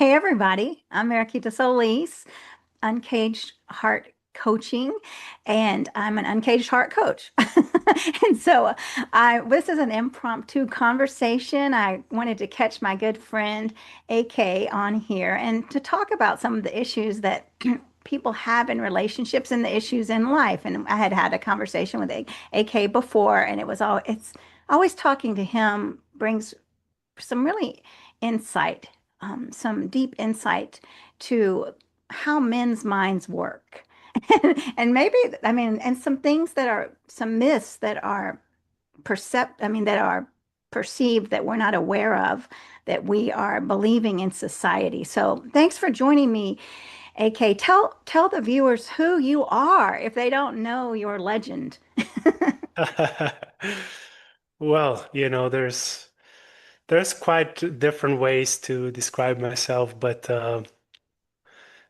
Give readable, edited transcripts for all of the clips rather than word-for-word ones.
Hey everybody, I'm Mariquita Solis, Uncaged Heart Coaching, and I'm an Uncaged Heart Coach. And so I this is an impromptu conversation. I wanted to catch my good friend AK on here and to talk about some of the issues that people have in relationships and the issues in life. And I had had a conversation with AK before, and it's always talking to him brings some really insight, some deep insight to how men's minds work. And maybe, I mean, and some things that are some myths that are that are perceived that we're not aware of, that we are believing in society. So thanks for joining me, AK. Tell the viewers who you are if they don't know your legend. Well, there's quite different ways to describe myself, but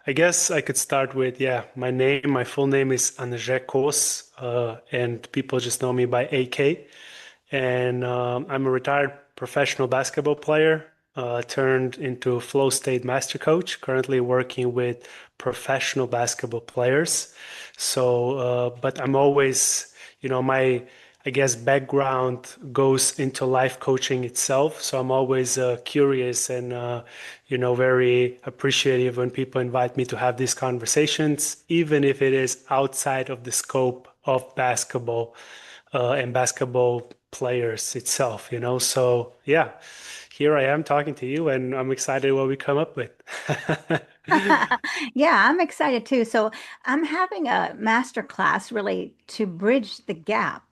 I guess I could start with my full name is Anže Kos, and people just know me by AK. And I'm a retired professional basketball player, turned into a flow state master coach, currently working with professional basketball players. But I'm always, my, I guess, background goes into life coaching itself. So I'm always curious and, very appreciative when people invite me to have these conversations, even if it is outside of the scope of basketball and basketball players itself. So yeah, here I am talking to you, and I'm excited what we come up with. Yeah, I'm excited too. So I'm having a master class really to bridge the gap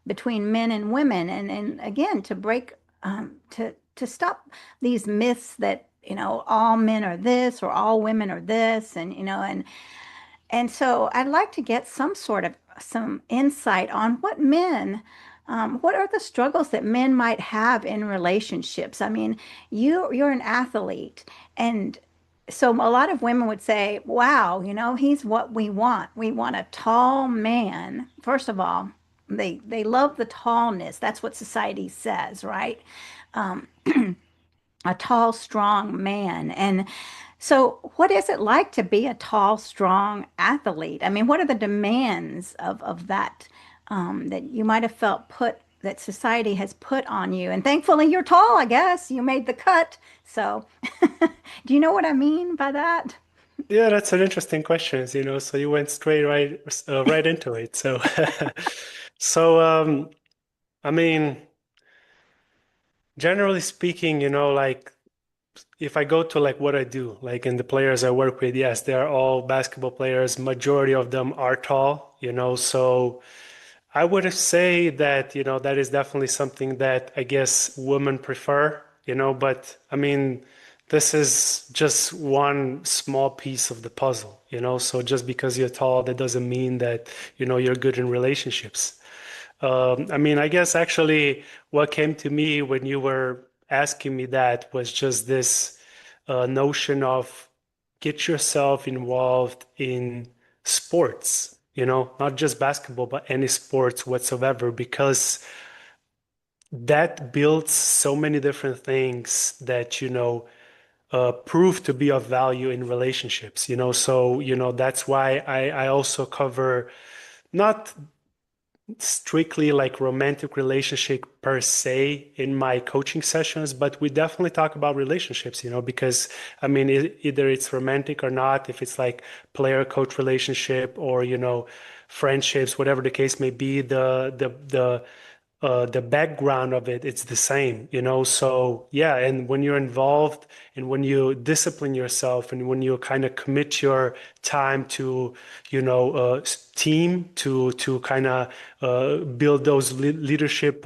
between men and women, and again to break to stop these myths that all men are this or all women are this, and so I'd like to get some insight on what are the struggles that men might have in relationships? I mean, you're an athlete, and so a lot of women would say, "Wow, he's what we want. We want a tall man." First of all, they love the tallness. That's what society says, right? Um, a tall, strong man. And so, what is it like to be a tall, strong athlete? I mean, what are the demands of that that you might have felt that society has put on you? And thankfully, you're tall, I guess. You made the cut. So, do you know what I mean by that? Yeah, that's an interesting question, so you went straight right into it. So so I mean, generally speaking, like if I go to like what I do, like in the players I work with, yes, they are all basketball players. Majority of them are tall. So I would say that, that is definitely something that I guess women prefer, but I mean, this is just one small piece of the puzzle. So just because you're tall, that doesn't mean that, you're good in relationships. I mean, I guess actually what came to me when you were asking me that was just this notion of get yourself involved in sports, not just basketball, but any sports whatsoever, because that builds so many different things that, prove to be of value in relationships. So, that's why I also cover not strictly like romantic relationship per se in my coaching sessions, but we definitely talk about relationships, because I mean, either it's romantic or not, if it's like player coach relationship or, friendships, whatever the case may be, the background of it, it's the same. So yeah, and when you're involved and when you discipline yourself and when you kind of commit your time to, team to kind of build those leadership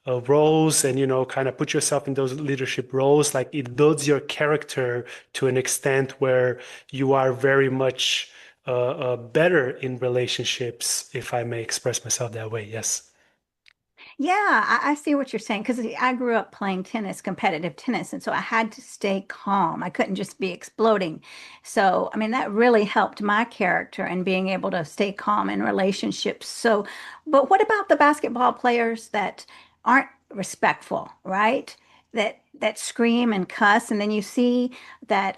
roles and kind of put yourself in those leadership roles, like it builds your character to an extent where you are very much better in relationships, if I may express myself that way. Yes. Yeah, I see what you're saying because I grew up playing tennis, competitive tennis, and so I had to stay calm. I couldn't just be exploding. So, I mean, that really helped my character and being able to stay calm in relationships. So, but what about the basketball players that aren't respectful, right? that scream and cuss, and then you see that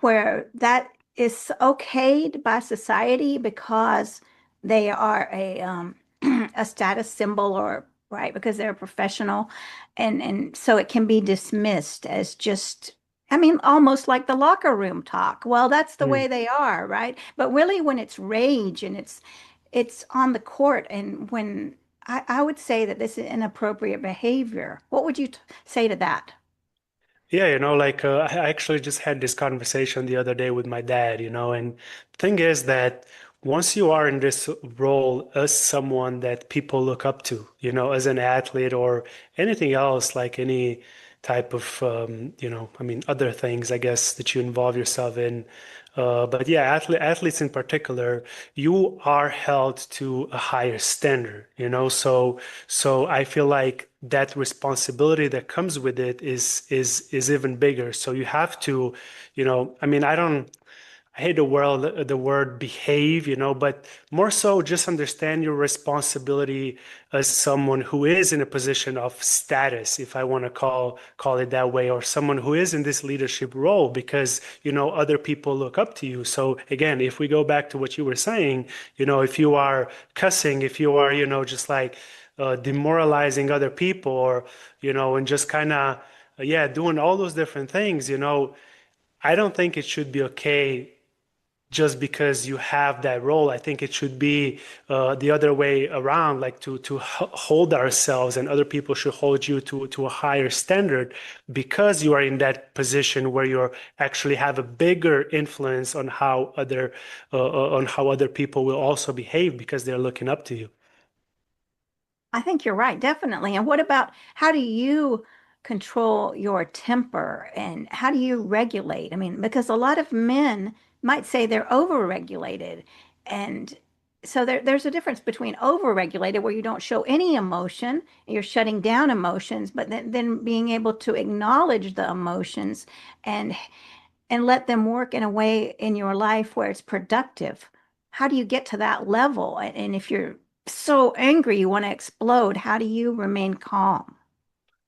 where that is okayed by society because they are a a status symbol, or right, because they're a professional, and so it can be dismissed as just, I mean, almost like the locker room talk. Well, that's the way Mm. they are, right? But really when it's rage and it's on the court, and when I would say that this is inappropriate behavior. What would you say to that? Yeah, like I actually just had this conversation the other day with my dad, and the thing is that once you are in this role as someone that people look up to, as an athlete or anything else, like any type of, I mean, other things, I guess, that you involve yourself in. But yeah, athletes in particular, you are held to a higher standard, so I feel like that responsibility that comes with it is even bigger. So you have to, I mean, I hate the word behave, but more so just understand your responsibility as someone who is in a position of status, if I want to call it that way, or someone who is in this leadership role because, other people look up to you. So again, if we go back to what you were saying, if you are cussing, if you are, just like demoralizing other people or, and just kind of, yeah, doing all those different things, I don't think it should be okay just because you have that role. I think it should be the other way around, like to hold ourselves, and other people should hold you to a higher standard because you are in that position where you actually have a bigger influence on how other people will also behave because they're looking up to you. I think you're right, definitely. And what about how do you control your temper and how do you regulate? I mean, because a lot of men might say they're overregulated. And so there's a difference between overregulated, where you don't show any emotion, you're shutting down emotions, but then being able to acknowledge the emotions and and let them work in a way in your life where it's productive. How do you get to that level? And if you're so angry, you want to explode, how do you remain calm?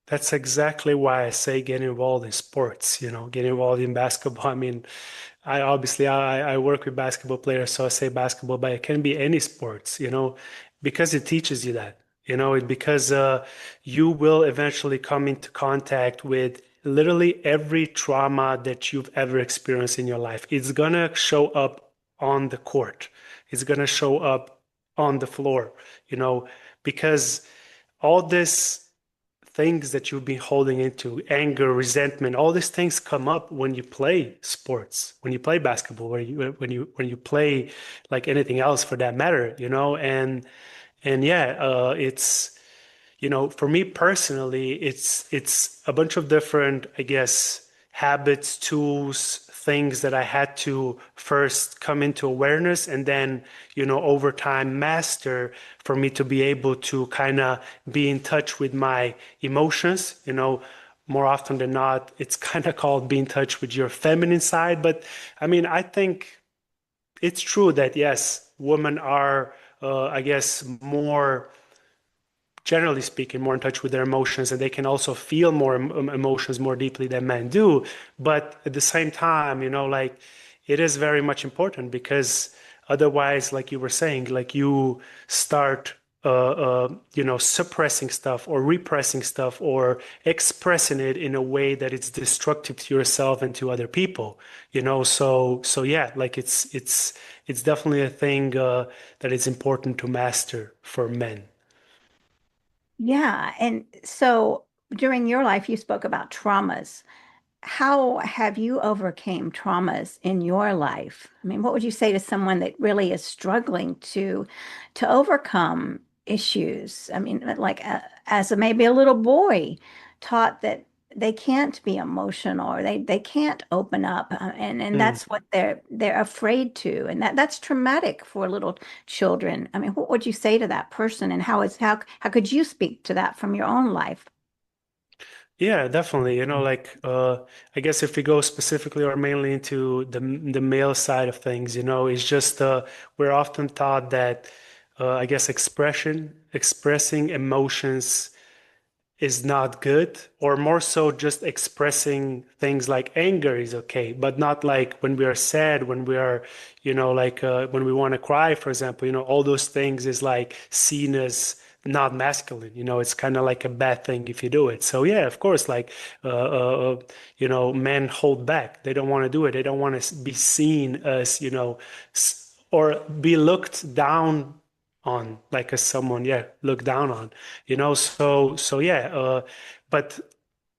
That's exactly why I say get involved in sports, get involved in basketball. I mean, I work with basketball players, so I say basketball, but it can be any sports, because it teaches you that, because you will eventually come into contact with literally every trauma that you've ever experienced in your life. It's gonna show up on the court. It's gonna show up on the floor, because all this things that you've been holding into, anger, resentment, all these things come up when you play sports, when you play basketball, when you play like anything else for that matter, and yeah, it's for me personally, it's a bunch of different, I guess, habits, tools, things that I had to first come into awareness and then, over time master for me to be able to kind of be in touch with my emotions, more often than not, it's kind of called be in touch with your feminine side. But I mean, I think it's true that yes, women are, I guess, more generally speaking, more in touch with their emotions, and they can also feel more emotions more deeply than men do. But at the same time, like it is very much important because otherwise, like you were saying, like you start, suppressing stuff or repressing stuff or expressing it in a way that it's destructive to yourself and to other people. So yeah, like it's definitely a thing that is important to master for men. Yeah. And so during your life, you spoke about traumas. How have you overcame traumas in your life? I mean, what would you say to someone that really is struggling to overcome issues? I mean, like as a maybe a little boy taught that they can't be emotional or they can't open up, and Mm. that's what they're afraid to, and that's traumatic for little children. I mean, what would you say to that person, and how could you speak to that from your own life? Yeah, definitely. Like I guess if we go specifically or mainly into the male side of things, it's just we're often taught that I guess expressing emotions is not good, or more so just expressing things like anger is okay, but not like when we are sad, when we are, like when we want to cry, for example, all those things is like seen as not masculine. It's kind of like a bad thing if you do it. So yeah, of course, like, men hold back. They don't want to do it. They don't want to be seen as, or be looked down on, like as someone, yeah, looked down on, so yeah, but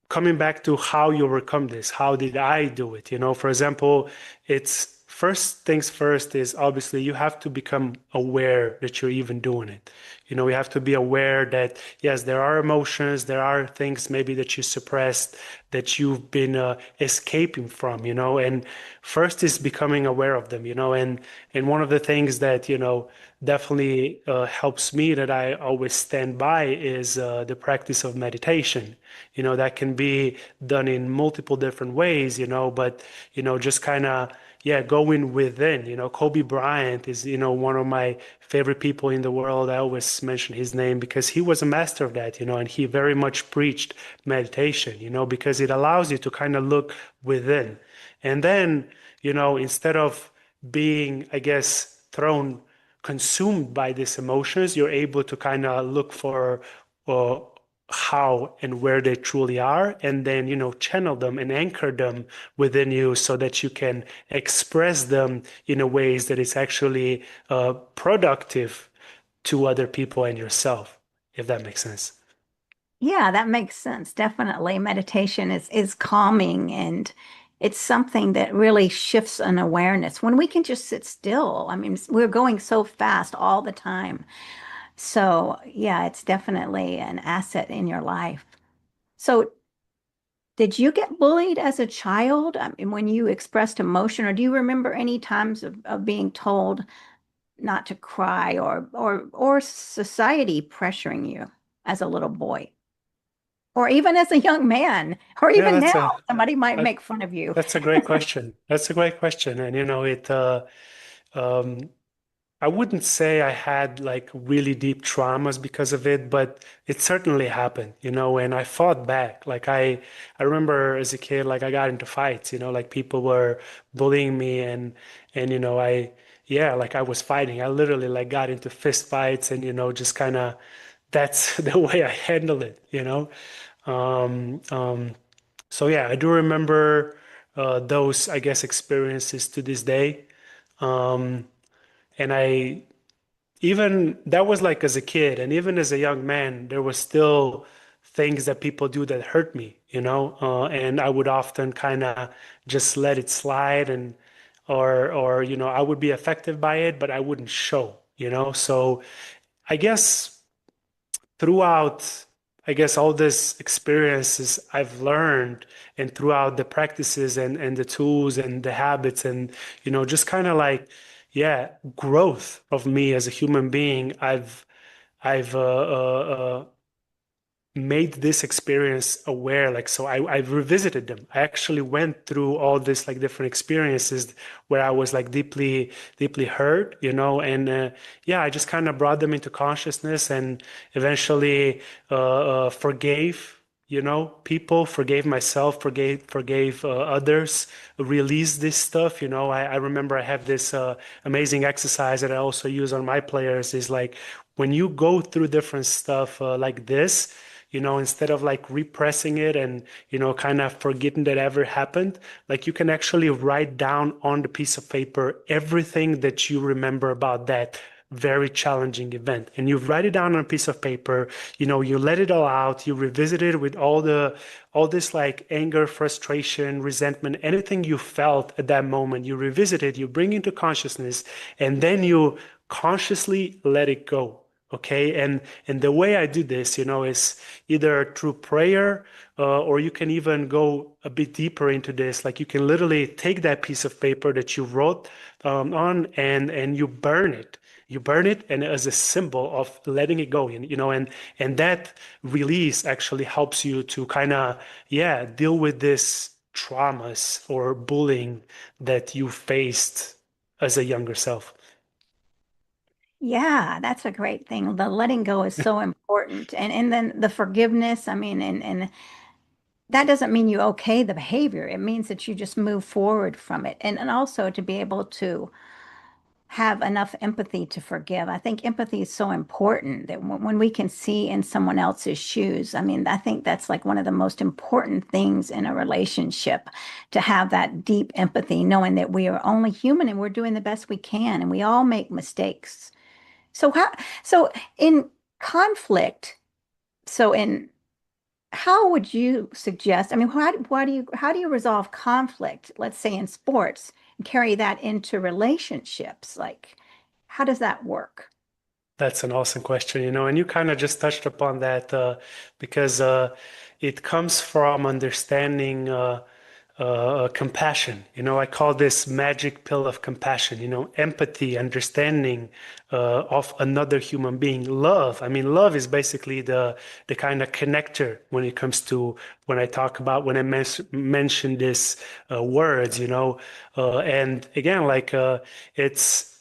coming back to how you overcome this, how did I do it? For example, it's first things first is obviously you have to become aware that you're even doing it. You have to be aware that, yes, there are emotions, there are things maybe that you suppressed, that you've been escaping from, and first is becoming aware of them, and one of the things that, definitely helps me, that I always stand by, is the practice of meditation. That can be done in multiple different ways, but, just kind of, yeah, going within. Kobe Bryant is, one of my favorite people in the world. I always mention his name because he was a master of that, and he very much preached meditation, because it allows you to kind of look within. And then, instead of being, I guess, consumed by these emotions, you're able to kind of look for uh, how and where they truly are, and then, channel them and anchor them within you so that you can express them in a ways that is actually productive to other people and yourself, if that makes sense. Yeah, that makes sense. Definitely. Meditation is calming, and it's something that really shifts an awareness when we can just sit still. I mean, we're going so fast all the time. So, yeah, it's definitely an asset in your life. So, did you get bullied as a child? I mean, when you expressed emotion, or do you remember any times of being told not to cry, or society pressuring you as a little boy? Or even as a young man, or Yeah, even now, somebody might that- make fun of you. that's a great question. That's a great question. And, um, I wouldn't say I had like really deep traumas because of it, but it certainly happened, and I fought back. Like I remember as a kid, like I got into fights, like people were bullying me, and, yeah, like I was fighting. I literally like got into fist fights, and, just kind of, that's the way I handled it. Um, um, so yeah, I do remember those, I guess, experiences to this day. Um, and I even that was like as a kid, and even as a young man, there was still things that people do that hurt me, and I would often kind of just let it slide, and or I would be affected by it, but I wouldn't show. So I guess throughout, I guess, all these experiences I've learned, and throughout the practices and the tools and the habits, and, just kind of like, yeah, growth of me as a human being, I've made this experience aware. Like, so I revisited them. I actually went through all this like different experiences where I was like deeply hurt, and yeah, I just kind of brought them into consciousness, and eventually forgave, people, forgave myself, forgave others, release this stuff. I remember I have this amazing exercise that I also use on my players, is like when you go through different stuff like this, instead of like repressing it and, kind of forgetting that ever happened, like you can actually write down on the piece of paper everything that you remember about that very challenging event. And you write it down on a piece of paper, you let it all out, you revisit it with all this like anger, frustration, resentment, anything you felt at that moment, you revisit it, you bring into consciousness, and then you consciously let it go. Okay, and the way I do this, is either through prayer, or you can even go a bit deeper into this. Like you can literally take that piece of paper that you wrote on, and you burn it. You burn it, and as a symbol of letting it go, and that release actually helps you to kind of, yeah, deal with this traumas or bullying that you faced as a younger self. Yeah, that's a great thing. The letting go is so important. And then the forgiveness, I mean, and that doesn't mean you okay the behavior. It means that you just move forward from it. And also to be able to have enough empathy to forgive. I think empathy is so important that when we can see in someone else's shoes, I mean, I think that's like one of the most important things in a relationship, to have that deep empathy, knowing that we are only human and we're doing the best we can and we all make mistakes. So so in conflict, so in how would you suggest, I mean, how do you resolve conflict, let's say in sports, and carry that into relationships? Like, how does that work? That's an awesome question, and you kind of just touched upon that because it comes from understanding compassion. I call this magic pill of compassion, empathy, understanding of another human being, love. I mean, love is basically the kind of connector when it comes to when I talk about when I mention this words, and again, like it's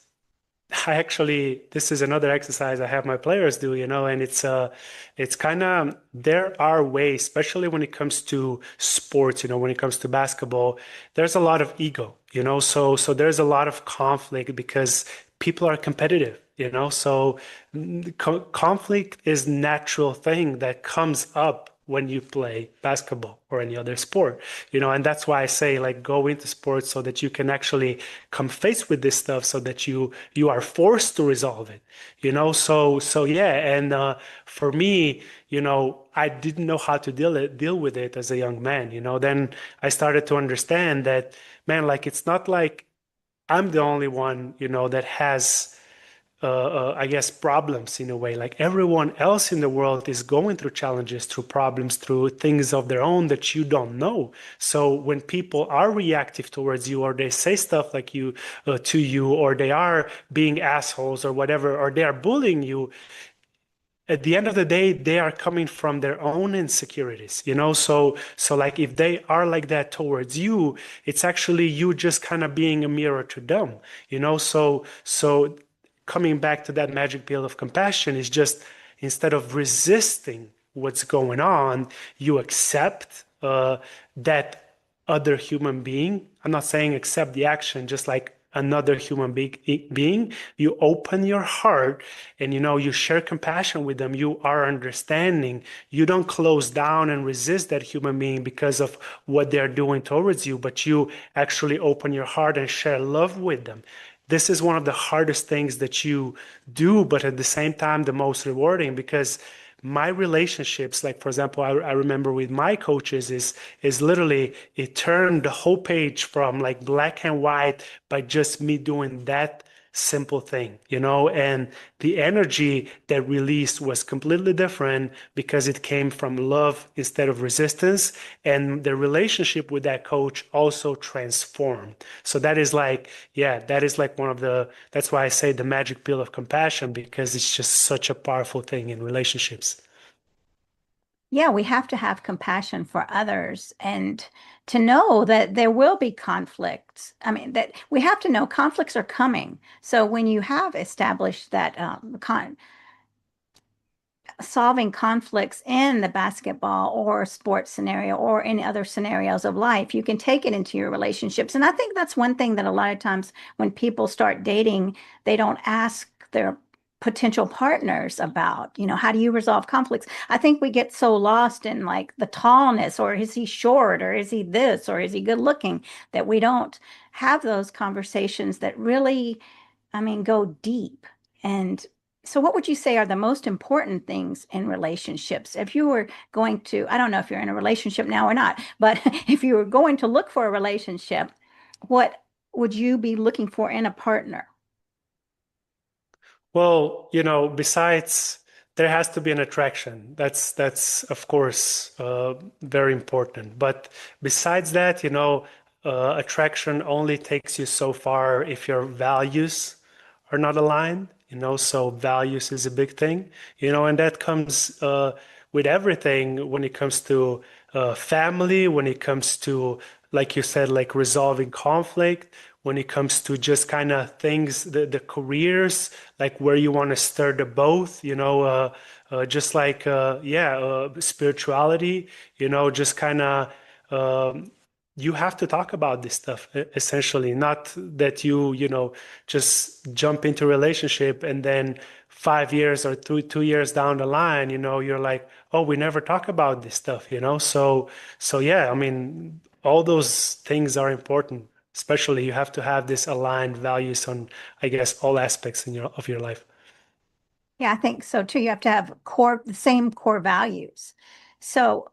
I actually, this is another exercise I have my players do, and it's kind of, there are ways, especially when it comes to sports, when it comes to basketball, there's a lot of ego, so there's a lot of conflict because people are competitive, so conflict is natural thing that comes up when you play basketball or any other sport, and that's why I say like go into sports so that you can actually come face with this stuff so that you are forced to resolve it, so yeah, and for me, I didn't know how to deal with it as a young man, then I started to understand that, man, like it's not like I'm the only one, that has I guess, problems in a way. Like everyone else in the world is going through challenges, through problems, through things of their own that you don't know. So when people are reactive towards you, or they say stuff like you to you, or they are being assholes or whatever, or they are bullying you, at the end of the day, they are coming from their own insecurities, so like if they are like that towards you, it's actually you just kind of being a mirror to them, so coming back to that magic pill of compassion is just, instead of resisting what's going on, you accept that other human being. I'm not saying accept the action, just like another human being. You open your heart and you share compassion with them. You are understanding. You don't close down and resist that human being because of what they're doing towards you, but you actually open your heart and share love with them. This is one of the hardest things that you do, but at the same time, the most rewarding, because my relationships, like for example, I remember with my coaches is literally, it turned the whole page from like black and white by just me doing that simple thing, and the energy that released was completely different because it came from love instead of resistance. And the relationship with that coach also transformed. So that is like, yeah, that is like that's why I say the magic pill of compassion, because it's just such a powerful thing in relationships. Yeah, we have to have compassion for others and to know that there will be conflicts. I mean, that we have to know conflicts are coming. So when you have established that solving conflicts in the basketball or sports scenario or any other scenarios of life, you can take it into your relationships. And I think that's one thing that a lot of times when people start dating, they don't ask their potential partners about, how do you resolve conflicts? I think we get so lost in like the tallness, or is he short, or is he this, or is he good looking, that we don't have those conversations that really, I mean, go deep. And so, what would you say are the most important things in relationships? If you were going to, I don't know if you're in a relationship now or not, but if you were going to look for a relationship, what would you be looking for in a partner? Well, besides, there has to be an attraction. That's of course very important. But besides that, attraction only takes you so far if your values are not aligned. So values is a big thing. And that comes with everything when it comes to family, when it comes to, like you said, like resolving conflict, when it comes to just kind of things, the careers, like where you want to stir the both, just like, yeah, spirituality, just kind of, um, you have to talk about this stuff essentially, not that just jump into a relationship and then 5 years or 2 years down the line, you're like, oh, we never talk about this stuff, so yeah, I mean, all those things are important. Especially you have to have this aligned values on, I guess, all aspects of your life. Yeah, I think so too. You have to have the same core values. So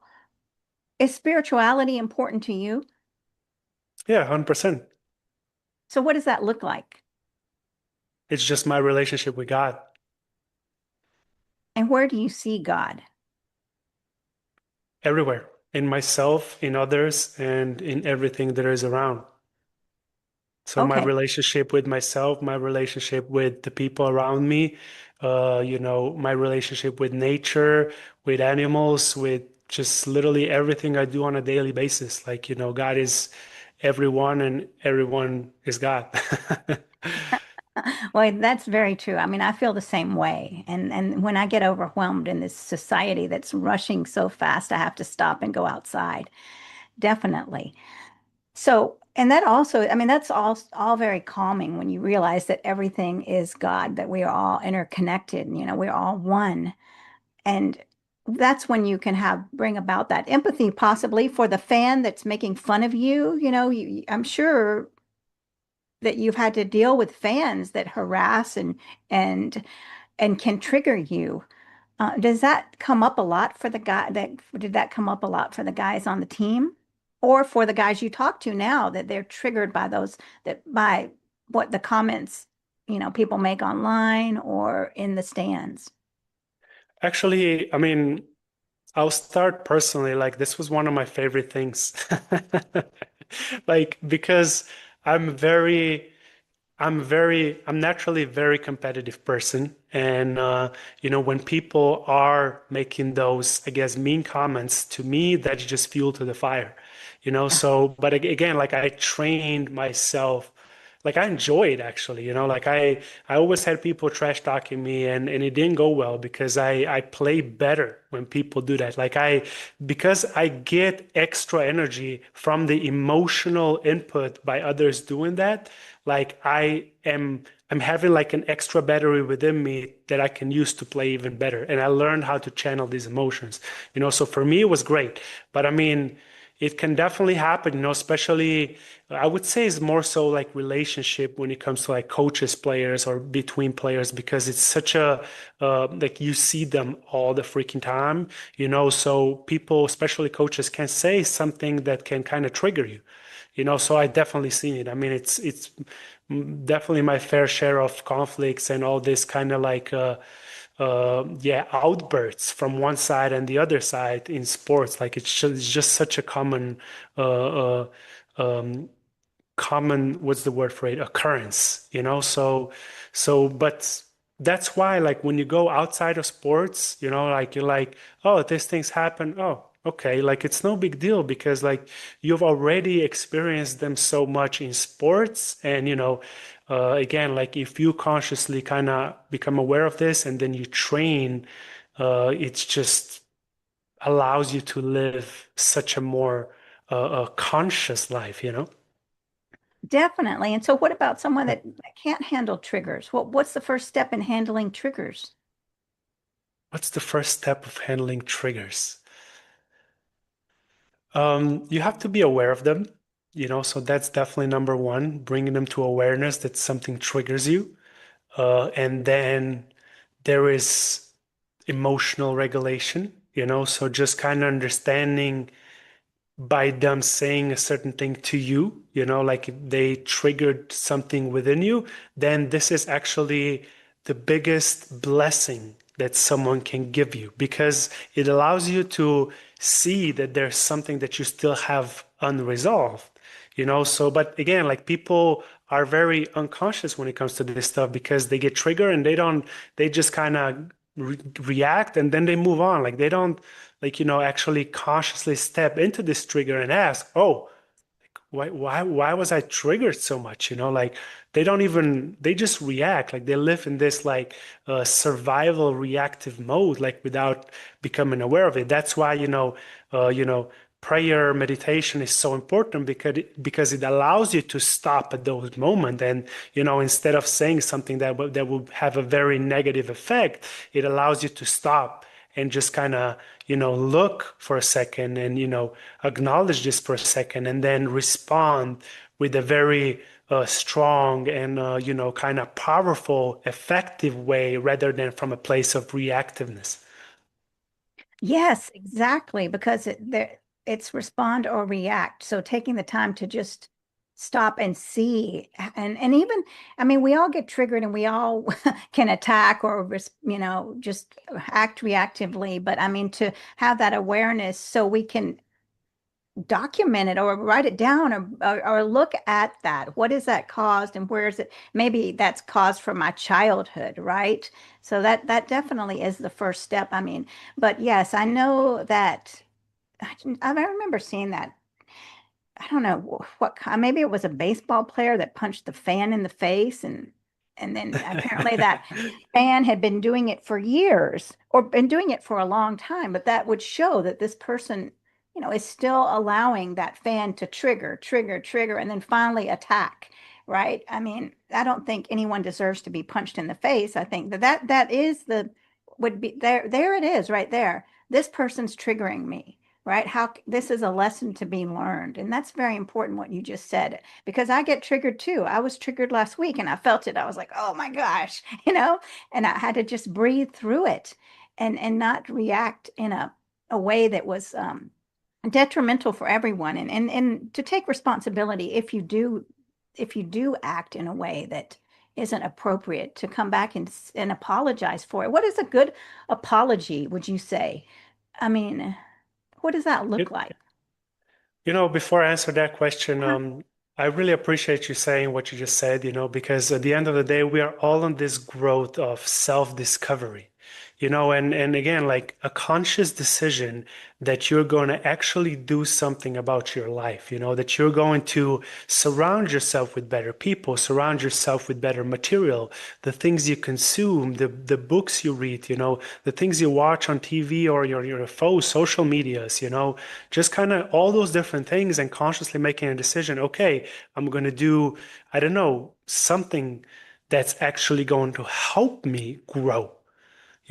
is spirituality important to you? Yeah, 100%. So what does that look like? It's just my relationship with God And where do you see God? everywhere, in myself, in others, and in everything that is around. So my Okay. relationship with myself, my relationship with the people around me, my relationship with nature, with animals, with just literally everything I do on a daily basis. Like, God is everyone and everyone is God. Well, that's very true. I mean, I feel the same way. And when I get overwhelmed in this society that's rushing so fast, I have to stop and go outside. Definitely. So, and that also, I mean, that's all very calming when you realize that everything is God, that we are all interconnected, and, we're all one. And that's when you can bring about that empathy, possibly for the fan that's making fun of you. I'm sure that you've had to deal with fans that harass and and can trigger you. Does that come up a lot for the guy that did that come up a lot for the guys on the team or for the guys you talk to now that they're triggered by by what the comments, people make online or in the stands? Actually, I mean, I'll start personally. Like, this was one of my favorite things. Like, because I'm very, I'm naturally a very competitive person. And, when people are making those, I guess, mean comments to me, that's just fuel to the fire, So, but again, like I trained myself, like I enjoy it actually, like I always had people trash talking me and it didn't go well because I play better when people do that. Because I get extra energy from the emotional input by others doing that. Like I'm having like an extra battery within me that I can use to play even better. And I learned how to channel these emotions, so for me it was great. But I mean, it can definitely happen, especially I would say it's more so like relationship when it comes to like coaches, players, or between players, because it's such a like you see them all the freaking time, so people, especially coaches, can say something that can kind of trigger you, so I definitely seen it. I mean, it's definitely my fair share of conflicts and all this kind of like yeah, outbursts from one side and the other side in sports. Like it's just such a uh, uh, um, common, what's the word for it, occurrence, but that's why, like, when you go outside of sports, like you're like, oh, these things happen, oh, okay, like it's no big deal because like you've already experienced them so much in sports. And again, like if you consciously kind of become aware of this and then you train, it's just allows you to live such a more conscious life, Definitely. And so what about someone that can't handle triggers? What's the first step in handling triggers? What's the first step of handling triggers? You have to be aware of them, so that's definitely number one, bringing them to awareness that something triggers you. And then there is emotional regulation, so just kind of understanding by them saying a certain thing to you, like if they triggered something within you, then this is actually the biggest blessing that someone can give you because it allows you to see that there's something that you still have unresolved, so but again, like people are very unconscious when it comes to this stuff because they get triggered and they just kind of react and then they move on. Like they don't, like, actually consciously step into this trigger and ask, oh, why was I triggered so much? Like they just react. Like they live in this like survival reactive mode, like without becoming aware of it. That's why, prayer meditation is so important because it allows you to stop at those moments and instead of saying something that will have a very negative effect, it allows you to stop and just kind of look for a second and acknowledge this for a second and then respond with a very strong and kind of powerful effective way rather than from a place of reactiveness. Yes, exactly, because it's respond or react. So taking the time to just stop and see, and even, I mean, we all get triggered and we all can attack or just act reactively. But I mean, to have that awareness so we can document it or write it down or look at that. What is that caused and where is it? Maybe that's caused from my childhood, right? So that definitely is the first step. I mean, but yes, I know that I remember seeing that. I don't know what kind, maybe it was a baseball player that punched the fan in the face and then apparently that fan had been doing it for years or been doing it for a long time, but that would show that this person, is still allowing that fan to trigger, and then finally attack, right? I mean, I don't think anyone deserves to be punched in the face. I think that is the would be there it is right there. This person's triggering me, right? How this is a lesson to be learned. And that's very important what you just said, because I get triggered too. I was triggered last week and I felt it. I was like, oh my gosh, and I had to just breathe through it and not react in a way that was detrimental for everyone. And to take responsibility if you do act in a way that isn't appropriate, to come back and apologize for it. What is a good apology, would you say? I mean, what does that look like? Before I answer that question, Uh-huh. I really appreciate you saying what you just said, because at the end of the day, we are all on this growth of self-discovery, and again, like a conscious decision that you're going to actually do something about your life, that you're going to surround yourself with better people, surround yourself with better material, the things you consume, the books you read, the things you watch on TV or your phone, social medias, just kind of all those different things and consciously making a decision. Okay, I'm going to do, I don't know, something that's actually going to help me grow.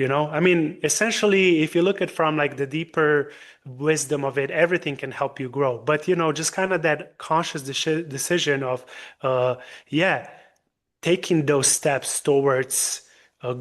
I mean, essentially, if you look at from like the deeper wisdom of it, everything can help you grow. But, just kind of that conscious decision of, yeah, taking those steps towards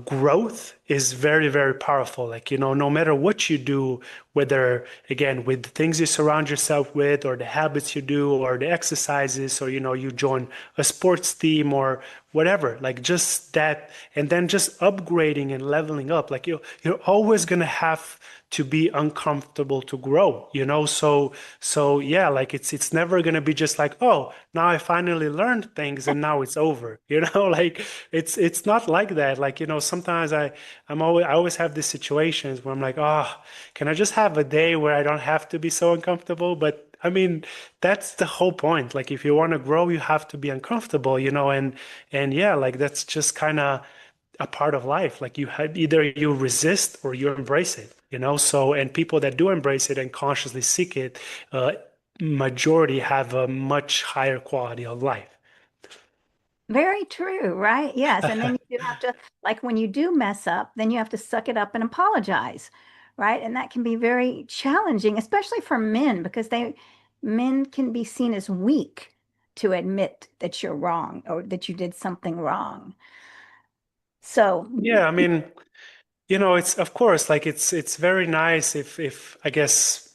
growth is very, very powerful. Like, no matter what you do, whether again with the things you surround yourself with, or the habits you do, or the exercises, or you join a sports team or whatever, like just that, and then just upgrading and leveling up. Like you're always gonna have to be uncomfortable to grow, so yeah, like it's never gonna be just like, oh, now I finally learned things and now it's over, like it's not like that. Like, sometimes I always have these situations where I'm like, oh, can I just have a day where I don't have to be so uncomfortable? But I mean, that's the whole point. Like if you want to grow, you have to be uncomfortable, and yeah, like that's just kind of a part of life. Like you had either you resist or you embrace it, So, and people that do embrace it and consciously seek it, majority have a much higher quality of life. Very true, right? Yes. And then you do have to, like when you do mess up, then you have to suck it up and apologize, right? And that can be very challenging, especially for men, because men can be seen as weak to admit that you're wrong or that you did something wrong. So, Yeah, I mean, it's of course like it's very nice if I guess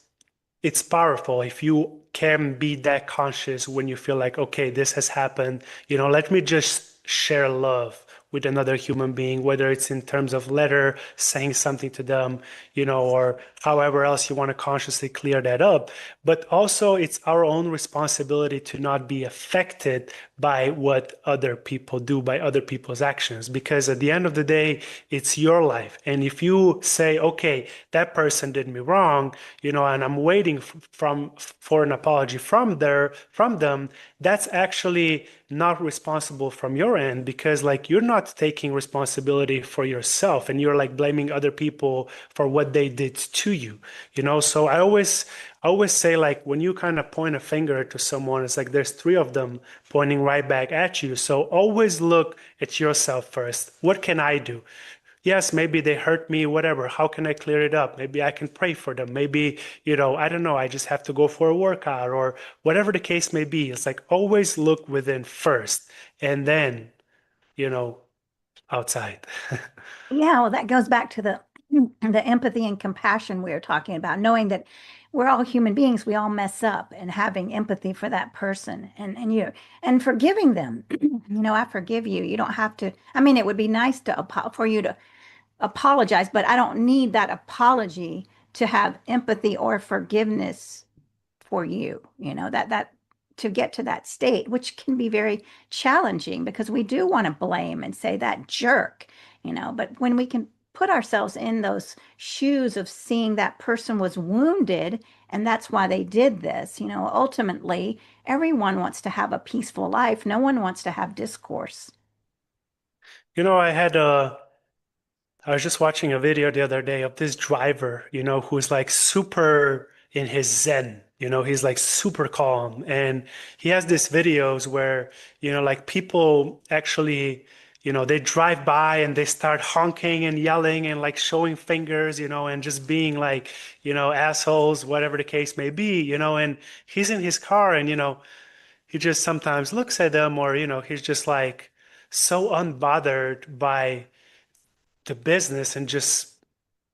it's powerful if you can be that conscious when you feel like, okay, this has happened, let me just share love with another human being, whether it's in terms of letter, saying something to them, or however else you want to consciously clear that up. But also, it's our own responsibility to not be affected by what other people do, by other people's actions. Because at the end of the day, it's your life. And if you say, okay, that person did me wrong, and I'm waiting for an apology from them, that's actually not responsible from your end, because like you're not taking responsibility for yourself, and you're like blaming other people for what they did to you. So I always say, like, when you kind of point a finger to someone, it's like there's three of them pointing right back at you. So always look at yourself first. What can I do? Yes, maybe they hurt me, whatever. How can I clear it up? Maybe I can pray for them. Maybe, I don't know, I just have to go for a workout, or whatever the case may be. It's like always look within first, and then, you know, outside. Yeah, well, that goes back to the empathy and compassion we were talking about, knowing that we're all human beings, we all mess up, and having empathy for that person and forgiving them. I forgive you. You don't have to. I mean, it would be nice for you to apologize, but I don't need that apology to have empathy or forgiveness for you, that to get to that state, which can be very challenging because we do want to blame and say that jerk, but when we can put ourselves in those shoes of seeing that person was wounded and that's why they did this, ultimately everyone wants to have a peaceful life. No one wants to have discourse. I was just watching a video the other day of this driver, who's like super in his zen. He's like super calm. And he has these videos where, like people actually, they drive by and they start honking and yelling and like showing fingers, and just being like, assholes, whatever the case may be, and he's in his car and, he just sometimes looks at them, or, he's just like so unbothered by the business and just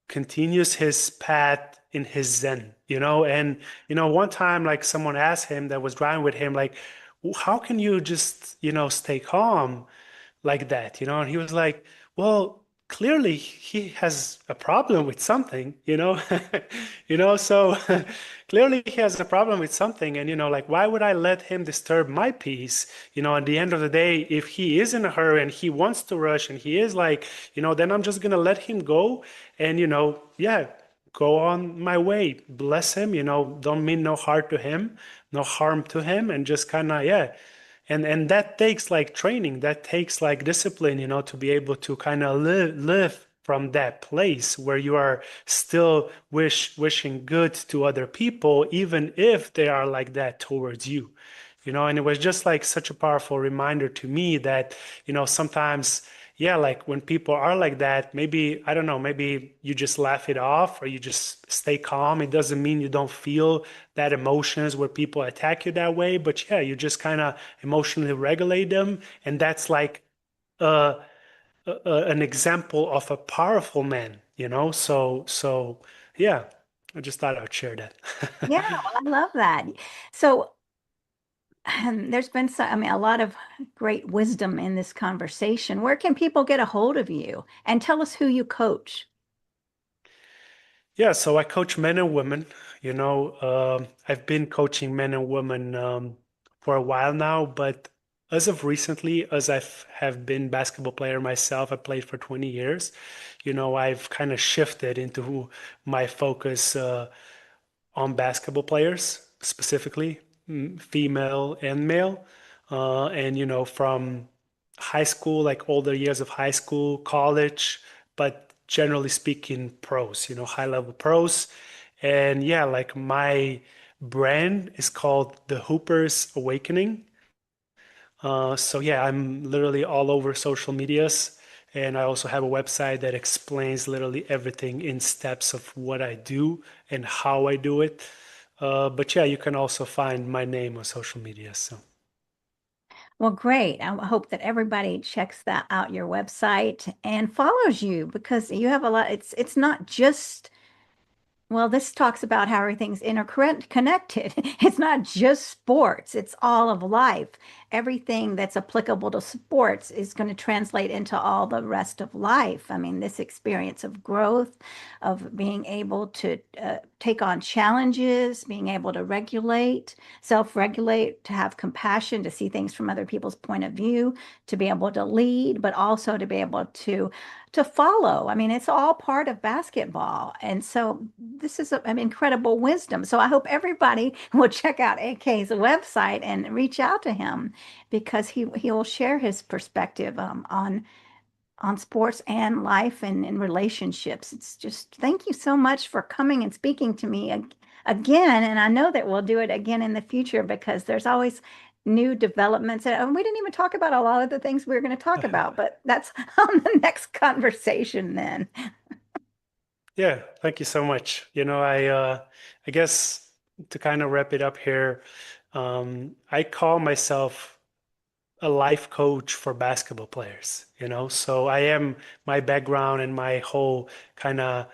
continues his path in his zen. And one time, like, someone asked him that was driving with him, like, how can you just stay calm like that, and he was like, well, clearly he has a problem with something, so clearly he has a problem with something. And like, why would I let him disturb my peace? At the end of the day, if he is in a hurry and he wants to rush and he is like, then I'm just gonna let him go. And yeah, go on my way, bless him, don't mean no harm to him, no harm to him, and just kind of, yeah. And that takes like training, that takes like discipline, to be able to kind of live from that place where you are still wishing good to other people, even if they are like that towards you. And it was just like such a powerful reminder to me that, sometimes, yeah, like when people are like that, maybe, I don't know, maybe you just laugh it off or you just stay calm. It doesn't mean you don't feel that emotions where people attack you that way, but yeah, you just kind of emotionally regulate them. And that's like uh, an example of a powerful man, So yeah, I just thought I would share that. Yeah, well, I love that. So there's been I mean, a lot of great wisdom in this conversation. Where can people get a hold of you? And tell us who you coach. Yeah, so I coach men and women. I've been coaching men and women for a while now, but as of recently, as have been basketball player myself, I played for 20 years. I've kind of shifted into my focus on basketball players specifically, female and male. And from high school, like older years of high school, college, but generally speaking, pros, high level pros. And yeah, like my brand is called the Hoopers Awakening. So yeah, I'm literally all over social medias. And I also have a website that explains literally everything in steps of what I do and how I do it. But yeah, you can also find my name on social media. So Well, great. I hope that everybody checks that out, your website, and follows you because you have a lot. It's not just Well, this talks about how everything's interconnected. It's not just sports, it's all of life. Everything that's applicable to sports is going to translate into all the rest of life. I mean, this experience of growth, of being able to take on challenges, being able to regulate, self-regulate, to have compassion, to see things from other people's point of view, to be able to lead, but also to be able to follow. I mean, it's all part of basketball. And so this is an incredible wisdom. So I hope everybody will check out AK's website and reach out to him because he will share his perspective on sports and life and relationships. It's just thank you so much for coming and speaking to me again. And I know that we'll do it again in the future because there's always new developments. And we didn't even talk about a lot of the things we were going to talk about, but that's on the next conversation then. Yeah, thank you so much. I guess to kind of wrap it up here, I call myself a life coach for basketball players, So I am my background and my whole kind of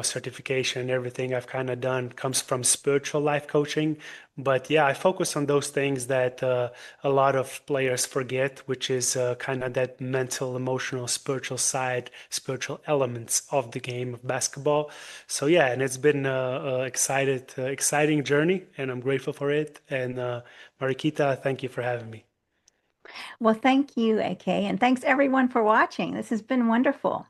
certification and everything I've kind of done comes from spiritual life coaching. But yeah, I focus on those things that a lot of players forget, which is kind of that mental, emotional, spiritual side, spiritual elements of the game of basketball. So yeah, and it's been exciting journey, and I'm grateful for it. And Mariquita, thank you for having me. Well, thank you, AK, and thanks everyone for watching. This has been wonderful.